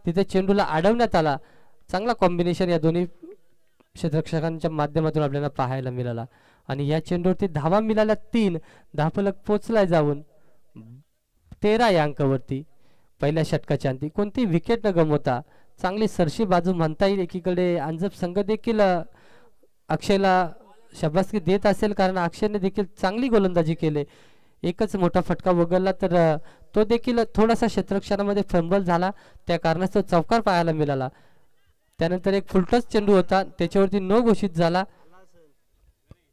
तिथे चेंडूला अडवण्यात आला. चांगला कॉम्बिनेशन या दोन्ही क्षेत्ररक्षकांच्या माध्यमातून आपल्याला पाहायला मिळाला आणि या चेंडूवरती धावा मिळाल्या 3. धावफलक पोचलाय जाऊन 13 या अंकावरती. पहिल्या षटकाच्या अंती कोणती विकेट न गमवता चांगली सरशी बाजू म्हणता येईल. एकीकडे अंजप संघ देखील अक्षयला शाबासकी देत असेल, कारण अक्षयने देखील चांगली गोलंदाजी केली. एकच मोठा फटका वगळला तर तो देखील थोडासा क्षेत्ररक्षणामध्ये फंबल झाला, त्या कारणास्तव चौकार पाहायला मिळाला. त्यानंतर एक फुलटच चेंडू होता, त्याच्यावरती नो घोषित झाला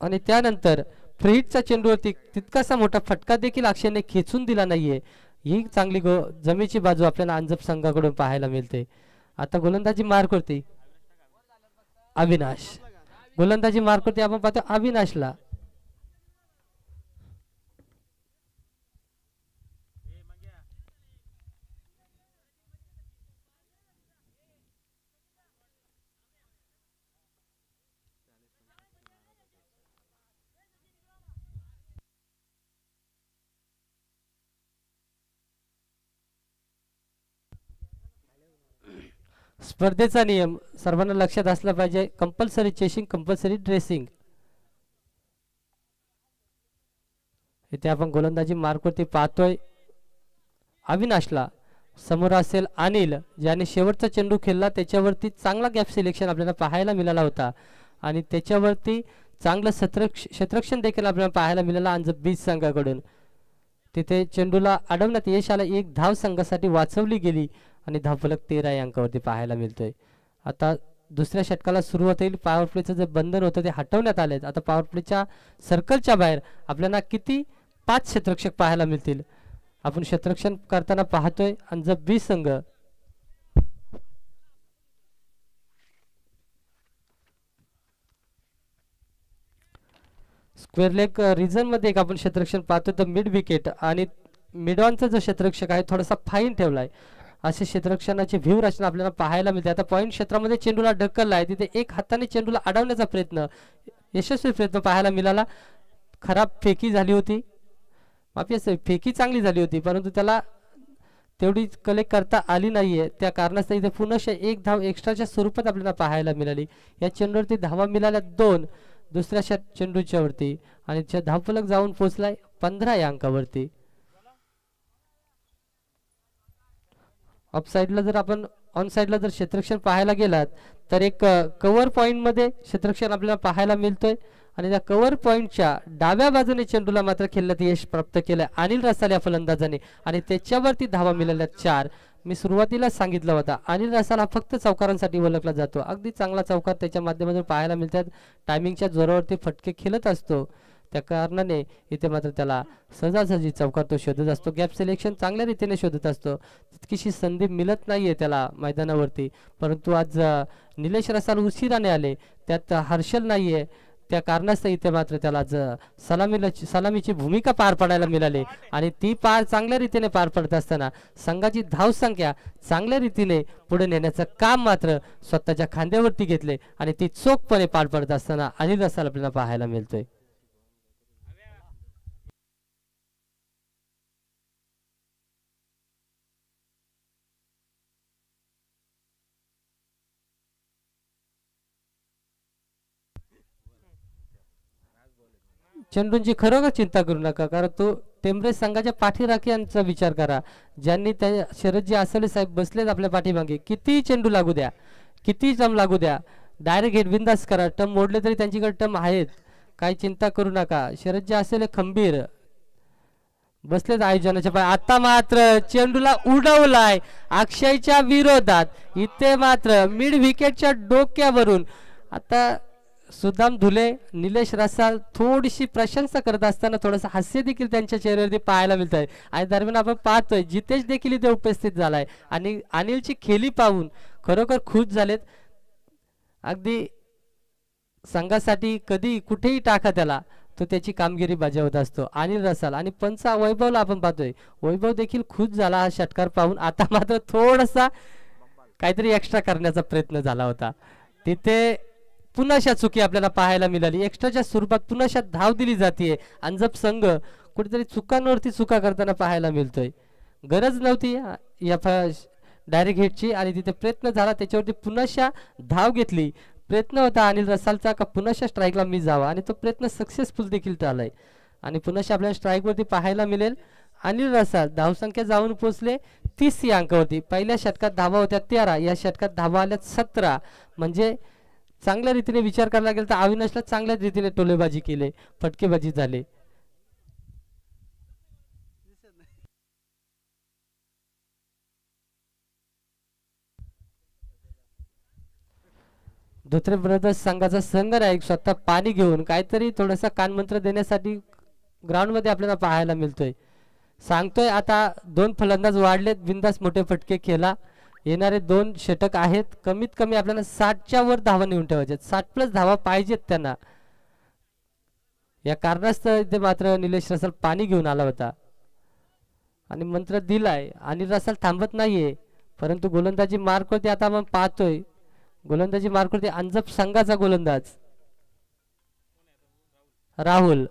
आणि त्यानंतर फ्रीटच्या चेंडूवरती तितकासा मोठा फटका देखील अक्षयने खेचून दिला नाहीये. ही चांगली जमेची बाजू आपल्याला अंजप संघाकडून पाहायला मिळते. आता गोलंदाजी मार्क करते अविनाश. गोलंदाजी मार्क करते आपण पाहतो अविनाशला. स्पर्धेचा नियम सर्वांना लक्षात असला पाहिजे. Compulsory chasing, compulsory dressing. इथे आपण गोलंदाजी मार्कवरती पाहतोय अविनाशला. समोर असेल अनिल, ज्याने शेवटचा चेंडू खेळला त्याच्यावरती चांगला गॅप सिलेक्शन आपल्याला पाहायला मिळाला होता आणि त्याच्यावरती चांगलं क्षेत्ररक्षण देखील आपल्याला पाहायला मिळाला अंजप बीज संघाकडून. तिथे चेंडूला अडवण्यात यश आलं. 1 धाव संघासाठी वाचवली गेली आणि धावफलक 13 या अंकावरती पाहायला मिळतोय. आता दुसऱ्या षटकाला सुरुवात होईल. पॉवर प्लेचं जे बंधन होतं ते हटवण्यात आले. आता पॉवर प्लेच्या सर्कलच्या बाहेर आपल्याला किती 5 क्षेत्ररक्षक पाहायला मिळतील. आपण क्षेत्ररक्षण करताना पाहतोय अंजप बी संघ. स्क्वेअर लेग रिजन मध्ये एक आपण क्षेत्ररक्षण पाहतोय तर मिड विकेट आणि मिडॉनचा जो क्षेत्ररक्षक आहे थोडासा फाईन ठेवलाय. असे क्षेत्ररक्षणाची व्यूह रचना आपल्याला पाहायला मिळते. आता पॉईंट क्षेत्रामध्ये चेंडूला ढकलला आहे, तिथे एक हाताने चेंडूला अडवण्याचा प्रयत्न, यशस्वी प्रयत्न पाहायला मिळाला. खराब फेकी झाली होती, माफी असेल, फेकी चांगली झाली होती परंतु त्याला तेवढी कलेक्ट करता आली नाहीये. त्या कारणास्तव इथे पुनश्च 1 धाव एक्स्ट्राच्या स्वरूपात आपल्याला पाहायला मिळाली. या चेंडूवरती धावा मिळाल्या 2 दुसऱ्या चेंडूच्या वरती आणि धावफलक जाऊन पोहोचलाय 15 या अंकावरती. ऑफ साइडला जर आपण ऑन साइडला जर क्षेत्ररक्षण पाहायला गेलात तर एक कव्हर पॉइंट मध्ये क्षेत्ररक्षण आपल्याला पाहायला मिळतोय आणि त्या कव्हर पॉइंटच्या डाव्या बाजूने चेंडूला मात्र खेळण्यात यश प्राप्त केलं अनिल रसाल या फलंदाजाने आणि त्याच्यावरती धावा मिळाल्या 4. मी सुरुवातीला सांगितलं होता अनिल रसाल हा फक्त चौकारांसाठी ओळखला जातो. अगदी चांगला चौकार त्याच्या माध्यमातून पाहायला मिळतात. टायमिंगच्या जोरावरती फटके खेळत असतो, त्या कारणाने इथे मात्र त्याला सहजासहजी चौकार तो शोधत असतो. गॅप सिलेक्शन चांगल्या रीतीने शोधत असतो. तितकीशी संधी मिळत नाहीये त्याला मैदानावरती. परंतु आज निलेश रसाल उशिराने आले, त्यात हर्षल नाहीये, त्या कारणास्तव इथे मात्र त्याला आज सलामीची भूमिका पार पाडायला मिळाली आणि ती चांगल्या रीतीने पार पडत असताना संघाची धावसंख्या चांगल्या रीतीने पुढे नेण्याचं काम मात्र स्वतःच्या खांद्यावरती घेतले आणि ती चोखपणे पार पडत असताना अनिल रसाल आपल्याला पाहायला मिळतोय. चेंडूंची खरोखर चिंता करू नका, कारण तो टेंबरे संघाच्या पाठीराखीयांचा विचार करा, ज्यांनी त्या शरदजी आसले साहेब बसलेत आपल्या पाठीमागे. किती चेंडू लागू द्या, किती टर्म लागू द्या, डायरेक्ट हिट बिंदास करा. टर्म मोडले तरी त्यांच्याकडे टर्म आहेत, काही चिंता करू नका. शरदजी आसले खंबीर बसलेत आयोजनाच्या पाय. आता मात्र चेंडूला उडवलाय अक्षयच्या विरोधात. इथे मात्र मिड विकेटच्या डोक्यावरून आता सुदाम धुले, निलेश रसाल थोडीशी प्रशंसा करत असताना थोडंसं हास्य देखील त्यांच्या चेहऱ्यावरती पाहायला मिळत आहे. आणि दरम्यान आपण पाहतोय जितेश देखील इथे उपस्थित झालाय आणि अनिलची खेळी पाहून खरोखर खुश झालेत. अगदी संघासाठी कधी कुठेही टाका त्याला, तो त्याची कामगिरी बजावत असतो अनिल रसाल. आणि पंच वैभवला आपण पाहतोय, वैभव देखील खुश झाला हा षटकार पाहून. आता मात्र थोडासा काहीतरी एक्स्ट्रा करण्याचा प्रयत्न झाला होता, तिथे पुन्हा चुकी आपल्याला पाहायला मिळाली. एक्स्ट्राच्या स्वरूपात पुन्हा धाव दिली जाते. अंजप संघ कुठेतरी चुकांवरती चुका करताना पाहायला मिळतोय. गरज नव्हती या डायरेक्ट हिटची आणि तिथे प्रयत्न झाला, त्याच्यावरती पुन्हा धाव घेतली. प्रयत्न होता अनिल रसालचा का पुन्हा स्ट्राईकला मी जावा आणि तो प्रयत्न सक्सेसफुल देखील झालाय आणि पुन्हा आपल्याला स्ट्राईकवरती पाहायला मिळेल. अनिल रसाल धावसंख्या जाऊन पोहोचले 30 या अंकावरती. पहिल्या षटकात धावा होत्या 13, या षटकात धावा आल्या 17. म्हणजे चांगल्या रीतीने विचार करायला गेला तर अविनाशला चांगल्या रीतीने टोलेबाजी केले, फटकेबाजी झाले. धोत्रे ब्रदर्स संघाचा संघनायक स्वतः पाणी घेऊन काहीतरी थोडासा कानमंत्र देण्यासाठी ग्राउंडमध्ये आपल्याला पाहायला मिळतोय. सांगतोय आता 2 फलंदाज वाढलेत, बिंदास मोठे फटके खेळा. येणारे 2 षटक आहेत, कमीत कमी आपल्याला 60च्या वर धावा नेऊन ठेवायचे, 60+ धावा पाहिजेत त्यांना. या कारणास्तव इथे मात्र निलेश रसाल पाणी घेऊन आला होता आणि मंत्र दिलाय. आणि रसाल थांबत नाहीये, परंतु गोलंदाजी मार्कवरती आता आपण पाहतोय. गोलंदाजी मार्कवरती अंजप संघाचा गोलंदाज राहुल,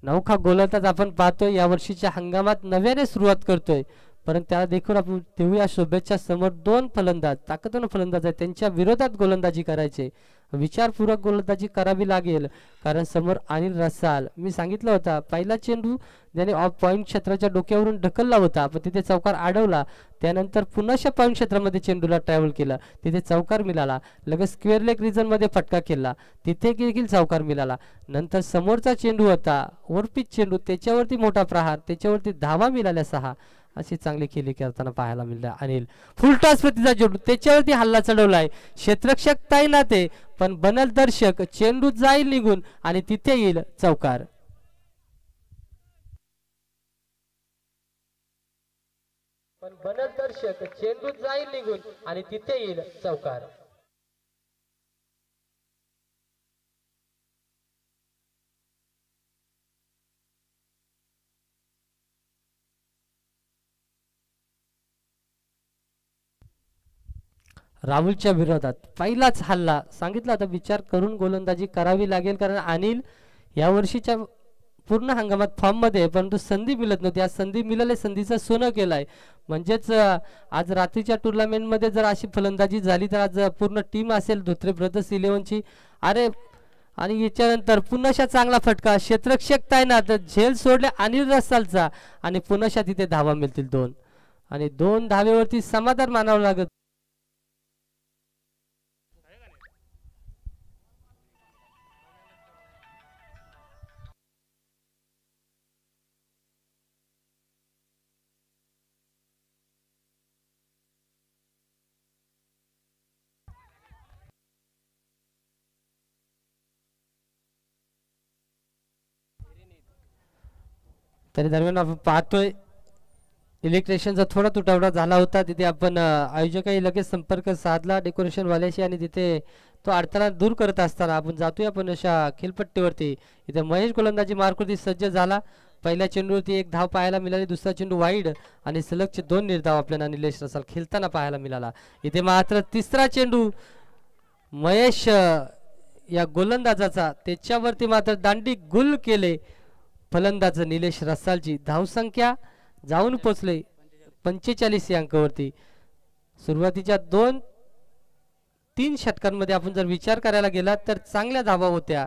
नौखा गोलंदाज आपण पाहतोय. या वर्षीच्या हंगामात नव्याने सुरुवात करतोय, परंतु त्याला देखील आपण देऊया शुभेच्छा. समोर 2 फलंदाज ताकदवान फलंदाज आहेत, त्यांच्या विरोधात गोलंदाजी करायचे, विचारपूर्वक गोलंदाजी करावी लागेल. कारण समोर अनिल रसाल, मी सांगितलं होता पहिला चेंडू ज्याने ऑफ पॉईंट क्षेत्राच्या डोक्यावरून ढकलला होता, पण तिथे चौकार अडवला. त्यानंतर पुन्हा पॉईंट क्षेत्रामध्ये चेंडूला ट्रॅव्हल केला, तिथे चौकार मिळाला. लगेच स्क्वेअर लेग रिजन मध्ये फटका खेळला, तिथे देखील चौकार मिळाला. नंतर समोरचा चेंडू होता ओव्हरपिच चेंडू, त्याच्यावरती मोठा प्रहार, त्याच्यावरती धावा मिळाल्या 6. अशी चांगली खेळी करताना पाहायला मिळाला. अनिल फुलटॉस प्रतिचा चेंडू, त्याच्यावरती हल्ला चढवलाय. क्षेत्ररक्षक तैनात आहे, पण बनल दर्शक, चेंडू जाईल निघून आणि तिथे येईल चौकार. पण बनल दर्शक, चेंडू जाईल निघून आणि तिथे येईल चौकार. राहुलच्या विरोधात पहिलाच हल्ला. सांगितलं आता विचार करून गोलंदाजी करावी लागेल, कारण अनिल या वर्षीच्या पूर्ण हंगामात फॉर्म मध्ये, परंतु संधी मिळत नव्हती. आज संधी मिळाली, संधीचं सोनं केलंय. म्हणजेच आज रात्रीच्या टुर्नामेंट मध्ये जर अशी फलंदाजी झाली तर आज पूर्ण टीम असेल धोत्रे ब्रदर्स 11ची. अरे आणि याच्यानंतर पुन्हा चांगला फटका, क्षेत्ररक्षक तैनात, झेल सोडले अनिल रसालचा आणि पुन्हा तिथे धावा मिळतील 2 आणि 2 धावेवरती समाधान मानावं लागत. तरी दरम्यान आपण पाहतोय इलेक्ट्रिशियनचा थोडा तुटवडा झाला होता. तिथे आपण आयोजकांनी लगेच संपर्क साधला डेकोरेशन वाल्याशी आणि तिथे तो अडथळा दूर करत असताना आपण जातोय आपण अशा खेळपट्टीवरती. इथे महेश गोलंदाजी मार्कवरती सज्ज झाला. पहिल्या चेंडूवरती 1 धाव पाहायला मिळाली, दुसरा चेंडू वाईड आणि सलगचे 2 निर्धाव आपल्याला निलेश रसाल खेळताना पाहायला मिळाला. इथे मात्र तिसरा चेंडू महेश या गोलंदाजाचा, त्याच्यावरती मात्र दांडी गुल केले फलंदाज निलेश रसालची. धावसंख्या जाऊन पोचले 45 या अंकावरती. सुरुवातीच्या 2-3 षटकांमध्ये आपण जर विचार करायला गेला तर चांगल्या धावा होत्या.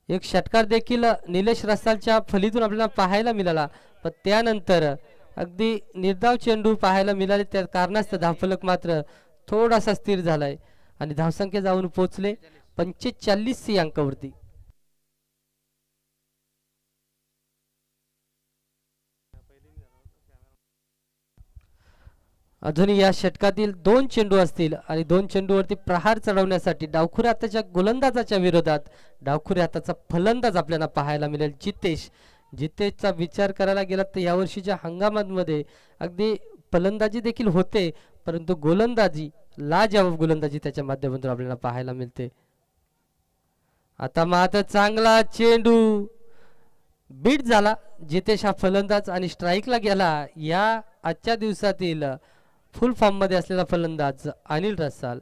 एक षटकार देखील निलेश रसालच्या फलीतून आपल्याला पाहायला मिळाला, पण त्यानंतर अगदी निर्धाव चेंडू पाहायला मिळाले. त्या कारणास्तव धावफलक मात्र थोडासा स्थिर झालाय आणि धावसंख्या जाऊन पोचले 45 या अंकावरती. अजूनही या षटकातील 2 चेंडू असतील आणि 2 चेंडूवरती प्रहार चढवण्यासाठी डावखुरे हाताच्या गोलंदाजाच्या विरोधात डावखुरे हाताचा फलंदाज आपल्याला पाहायला मिळेल जितेश. जितेशचा विचार करायला गेला तर यावर्षीच्या हंगामामध्ये अगदी फलंदाजी देखील होते, परंतु गोलंदाजी लाजवाब गोलंदाजी त्याच्या माध्यमातून आपल्याला पाहायला मिळते. आता मात्र चांगला चेंडू बीट झाला. जितेश हा फलंदाज आणि स्ट्राईकला गेला. या आजच्या दिवसातील फुल फॉर्म मध्ये असलेला फलंदाज अनिल रसाल.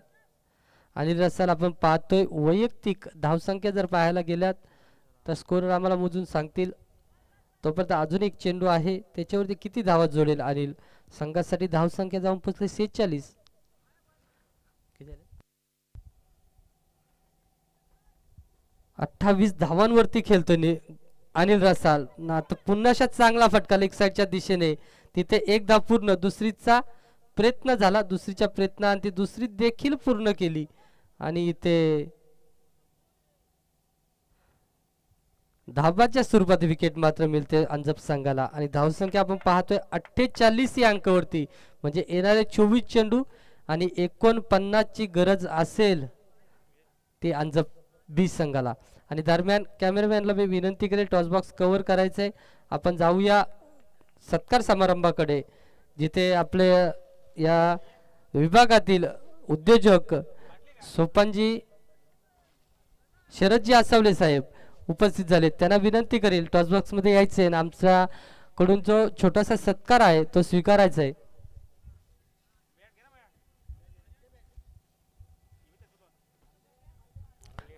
अनिल रसाल आपण पाहतोय वैयक्तिक धावसंख्या जर पाहायला गेल्यात तर स्कोरर आम्हाला मोजून सांगतील. तोपर्यंत अजून एक चेंडू आहे, त्याच्यावरती किती धावा जोडेल अनिल. संघासाठी धावसंख्या जाऊन पोचली 46. 28 धावांवरती खेळतोय अनिल रसाल ना. आता पुन्हा चांगला फटका लेग साईडच्या दिशेने, तिथे एक धाव पूर्ण. दुसरीचा प्रयत्न झाला, दुसरीच्या प्रयत्न आणि ती दुसरी देखील पूर्ण केली आणि इथे धाबाच्या स्वरूपात विकेट मात्र मिळते अंजप संघाला. आणि धावसंख्या आपण पाहतोय 48 या अंकावरती, म्हणजे येणारे 24 चेंडू आणि 49 ची गरज असेल ते अंजप बी संघाला. आणि दरम्यान कॅमेरामॅनला मी विनंती करेल टॉस बॉक्स कव्हर करायचंय. आपण जाऊया सत्कार समारंभाकडे, जिथे आपले या विभागातील उद्योजक सोपानजी शरदजी आसावले साहेब उपस्थित झाले. त्यांना विनंती करेल टॉस बॉक्स मध्ये यायचे आणि आमच्याकडून जो छोटासा सत्कार आहे तो स्वीकारायचा आहे.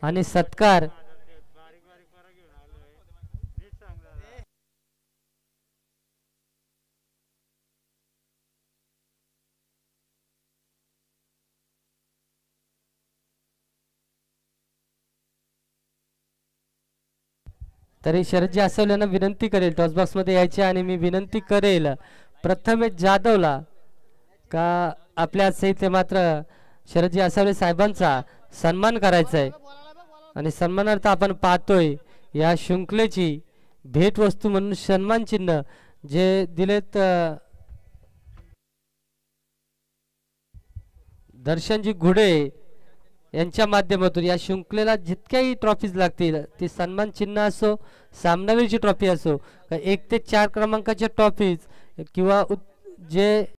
आणि सत्कार तरी शरदजी आसवलेंना विनंती करेल टॉस बॉक्स मध्ये यायचे. आणि मी विनंती करेल प्रथमेश जाधवला का आपल्या इथे मात्र शरदजी आसवले साहेबांचा सन्मान करायचा आहे. आणि सन्मानार्थ आपण पाहतोय या शृंखलेची भेटवस्तू म्हणून सन्मान चिन्ह जे दिलेत दर्शनजी घुडे यांच्या माध्यमातून या शृंखलेला जितक्याही ट्रॉफीज लागतील, ती सन्मान चिन्ह असो, सामनावीरची ट्रॉफी असो, 1 ते 4 क्रमांकाच्या ट्रॉफीज किंवा जे